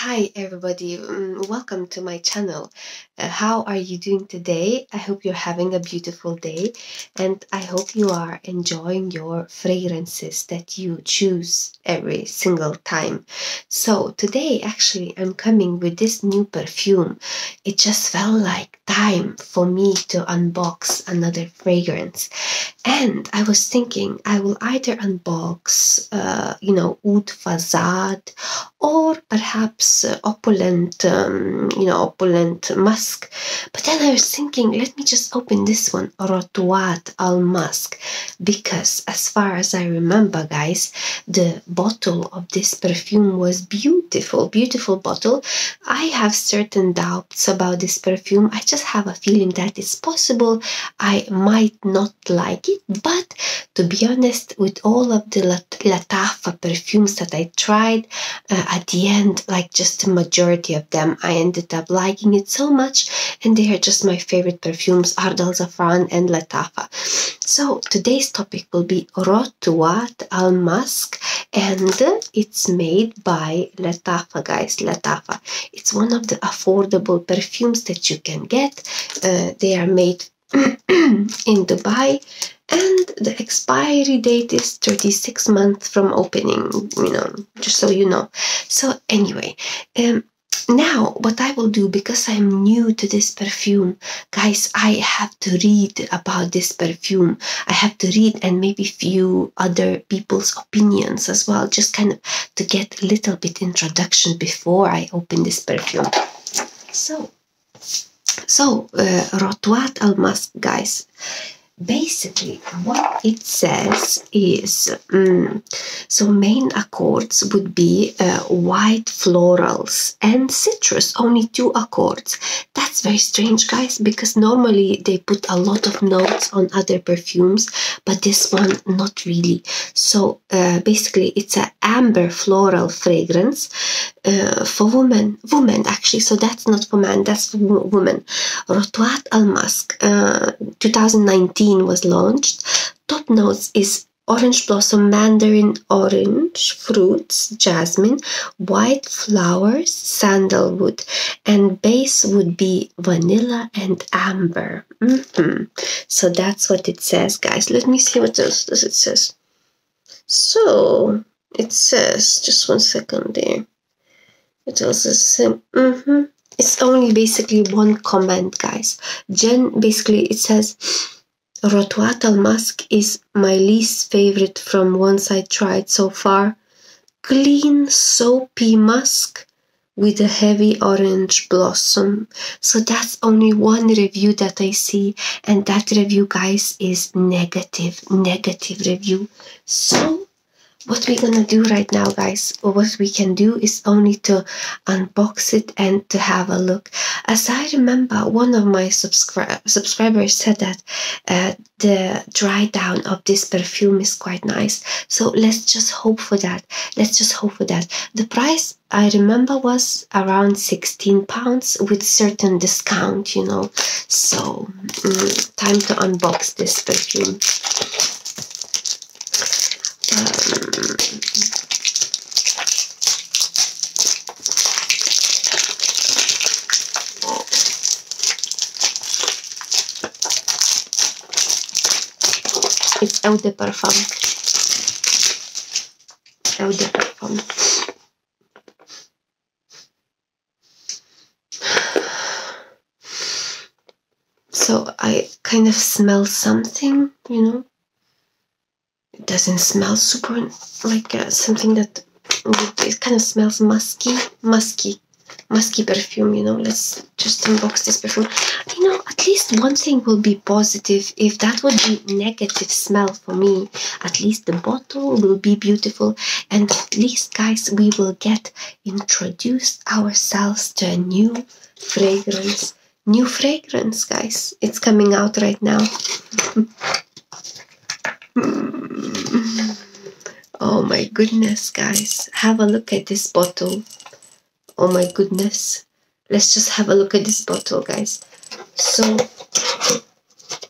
Hi everybody, welcome to my channel. How are you doing today? I hope you're having a beautiful day and I hope you are enjoying your fragrances that you choose every single time. So today actually I'm coming with this new perfume. It just felt like time for me to unbox another fragrance. And I was thinking I will either unbox, Oud Fazad or perhaps Opulent Musk. But then I was thinking, let me just open this one, Rouat Al Musk, because as far as I remember, guys, the bottle of this perfume was beautiful, beautiful bottle. I have certain doubts about this perfume. I just have a feeling that it's possible I might not like it, but to be honest, with all of the Lattafa perfumes that I tried, at the end, like just the majority of them, I ended up liking it so much, and they are just my favorite perfumes, Ard Al Zafran and Lattafa. So today's topic will be Rouat Al Musk, and it's made by Lattafa, guys. Lattafa. It's one of the affordable perfumes that you can get. They are made in Dubai, and the expiry date is 36 months from opening, just so you know. So anyway, now what I will do, because I'm new to this perfume, guys, I have to read about this perfume. I have to read and maybe few other people's opinions as well, just kind of to get a little bit introduction before I open this perfume. So Rouat Al Musk, guys. Basically, what it says is, so main accords would be white florals and citrus, only 2 accords. That's very strange, guys, because normally they put a lot of notes on other perfumes, but this one, not really. So basically, it's an amber floral fragrance for women actually, so that's not for men, that's for women. Rouat Al Musk 2019 was launched. Top notes is orange blossom, mandarin orange, fruits, jasmine, white flowers, sandalwood, and base would be vanilla and amber. So that's what it says, guys. Let me see what else does it says. So it says, just one second there. It also says, it's only basically one comment, guys. Basically it says, Rouat Al Musk is my least favorite from ones I tried so far. Clean, soapy musk with a heavy orange blossom. So that's only one review that I see, and that review, guys, is negative review. So what we're gonna do right now, guys, or what we can do is only to unbox it and to have a look. As I remember, one of my subscribers said that the dry down of this perfume is quite nice. So let's just hope for that. The price, I remember, was around £16 with certain discount, So time to unbox this perfume. It's Eau de Parfum. Eau de Parfum. So I kind of smell something, It doesn't smell super like something that, it kind of smells musky perfume, Let's just unbox this perfume. At least one thing will be positive. If that would be negative smell for me, at least the bottle will be beautiful, and at least, guys, we will get introduced ourselves to a new fragrance, guys. It's coming out right now. Oh my goodness, guys, have a look at this bottle. Oh my goodness, let's just have a look at this bottle, guys. So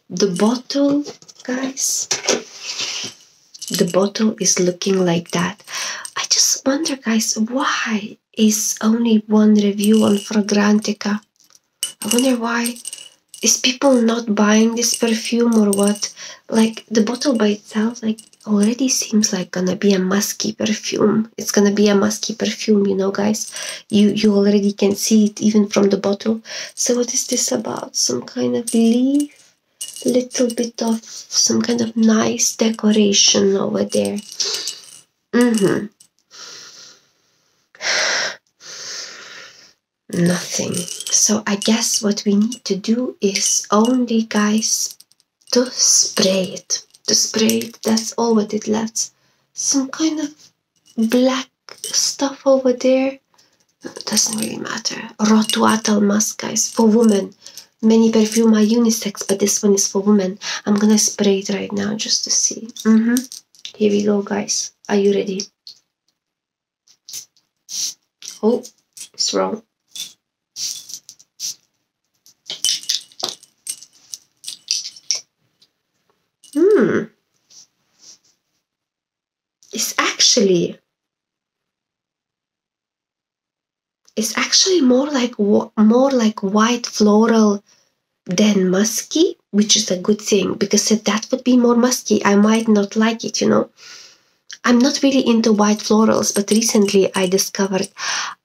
the bottle, guys, the bottle is looking like that. I just wonder, guys, why is only one review on Fragrantica? I wonder why. Is people not buying this perfume or what? Like, the bottle by itself, like, already seems like gonna be a musky perfume. It's gonna be a musky perfume, you know, guys. You already can see it even from the bottle. So what is this about? Some kind of leaf? Little bit of some kind of nice decoration over there. Nothing. So I guess what we need to do is only, guys, to spray it. To spray it, that's all what it lets. Some kind of black stuff over there. Doesn't really matter. Rouat Al Musk, guys, for women. Many perfume are unisex, but this one is for women. I'm gonna spray it right now just to see. Here we go, guys. Are you ready? Oh, it's wrong. It's actually more like white floral than musky, which is a good thing, because if that would be more musky, I might not like it, you know. I'm not really into white florals, but recently I discovered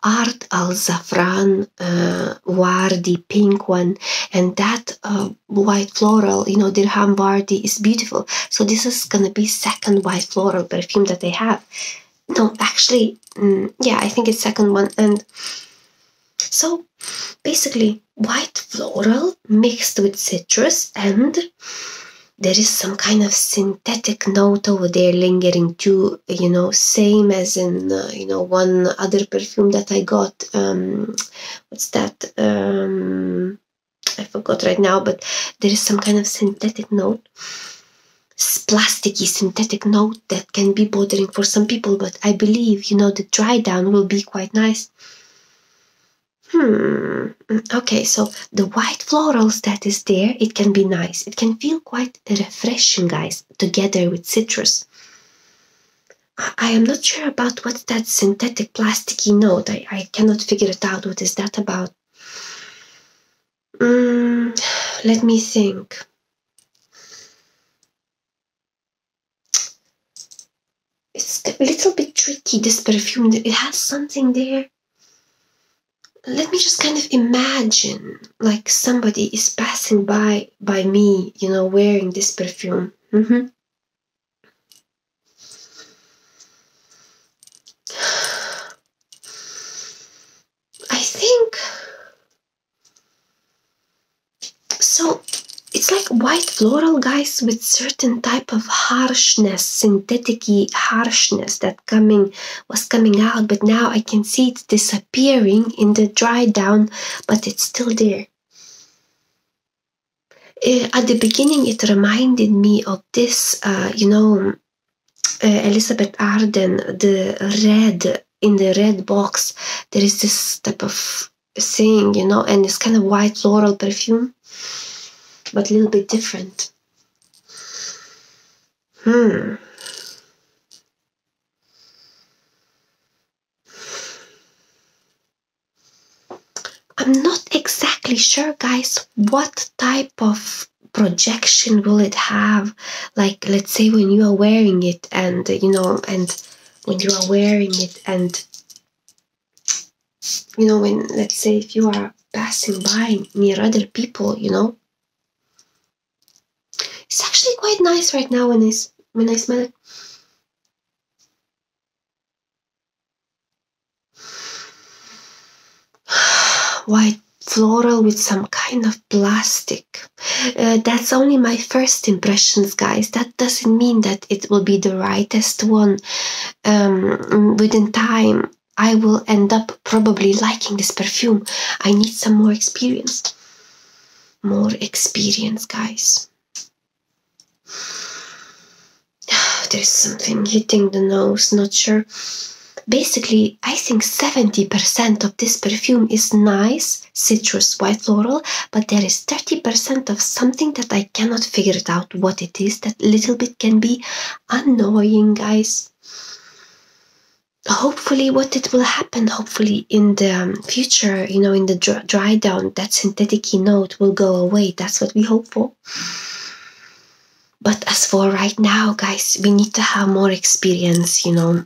Art Al Zafran Wardi pink one, and that white floral, you know, Dirham Wardi, is beautiful. So this is gonna be second white floral perfume that I have. No, actually, yeah, I think it's second one. And so basically white floral mixed with citrus, and there is some kind of synthetic note over there lingering too, you know, same as in, you know, one other perfume that I got. What's that? I forgot right now, but there is some kind of synthetic note. Plasticky synthetic note that can be bothering for some people, but I believe, you know, the dry down will be quite nice. Okay, so the white florals that is there, it can be nice. It can feel quite refreshing, guys, together with citrus. I am not sure about what's that synthetic plasticky note. I cannot figure it out. What is that about? Let me think. It's a little bit tricky, this perfume. It has something there. Let me just kind of imagine like somebody is passing by me, you know, wearing this perfume. I think so. It's like white floral, guys, with certain type of harshness, synthetic-y harshness that was coming out, but now I can see it disappearing in the dry down, but it's still there. At the beginning, it reminded me of this, you know, Elizabeth Arden, the red, in the red box, there is this type of thing, you know, and it's kind of white floral perfume, but a little bit different. I'm not exactly sure, guys, what type of projection will it have. Like, let's say when you are wearing it, and you know, and when you are wearing it, and you know, when, let's say, if you are passing by near other people, you know, it's actually quite nice right now when I smell it. White floral with some kind of plastic. That's only my first impressions, guys. That doesn't mean that it will be the rightest one. Within time, I will end up probably liking this perfume. I need some more experience. More experience, guys. There's something hitting the nose, not sure. Basically, I think 70% of this perfume is nice, citrus, white floral, but there is 30% of something that I cannot figure it out what it is. That little bit can be annoying, guys. hopefully what it will happen, hopefully in the future, you know, in the dry down, that synthetic note will go away. That's what we hope for. But as for right now, guys, we need to have more experience, you know.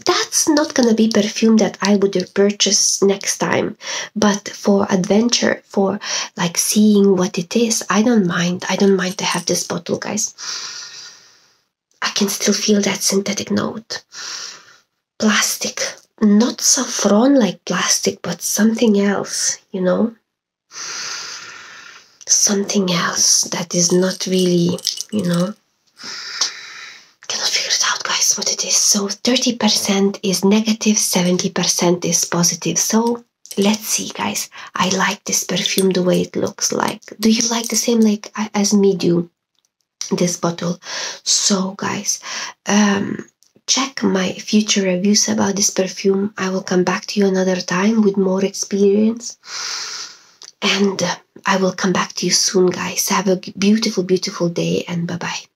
That's not gonna be perfume that I would purchase next time, but for adventure, for like seeing what it is, I don't mind to have this bottle, guys. I can still feel that synthetic note. Plastic, not saffron like plastic, but something else, you know, something else that is not really, you know, cannot figure it out, guys, what it is. So 30% is negative, 70% is positive. So let's see, guys. I like this perfume the way it looks like. Do you like the same like as me do, this bottle? So guys, check my future reviews about this perfume. I will come back to you another time with more experience, and I will come back to you soon, guys. Have a beautiful, beautiful day, and bye bye.